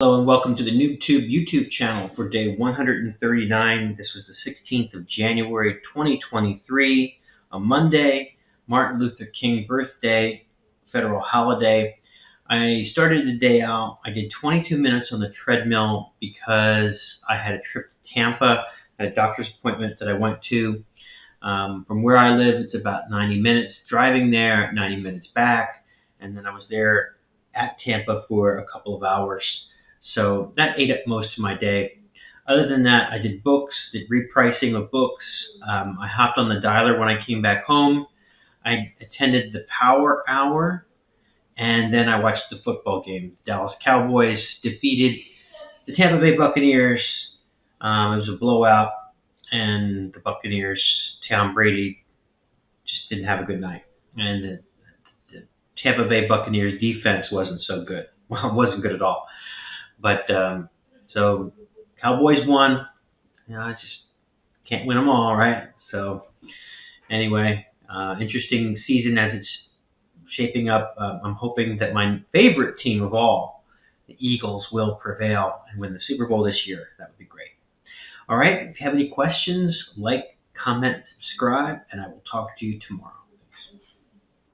Hello and welcome to the NoobTube YouTube channel for day 139. This was the 16th of January 2023, a Monday, Martin Luther King birthday, federal holiday. I started the day out, I did 22 minutes on the treadmill because I had a trip to Tampa, had a doctor's appointment that I went to. From where I live, it's about 90 minutes driving there, 90 minutes back, and then I was there at Tampa for a couple of hours. So that ate up most of my day. Other than that, I did books, did repricing of books. I hopped on the dialer when I came back home. I attended the Power Hour, and then I watched the football game. Dallas Cowboys defeated the Tampa Bay Buccaneers. It was a blowout, and the Buccaneers, Tom Brady, just didn't have a good night. And the Tampa Bay Buccaneers defense wasn't so good. Well, it wasn't good at all. But so Cowboys won. I just can't win them all, right? So anyway, interesting season as it's shaping up. I'm hoping that my favorite team of all, the Eagles, will prevail and win the Super Bowl this year. That would be great. All right. If you have any questions, like, comment, subscribe, and I will talk to you tomorrow.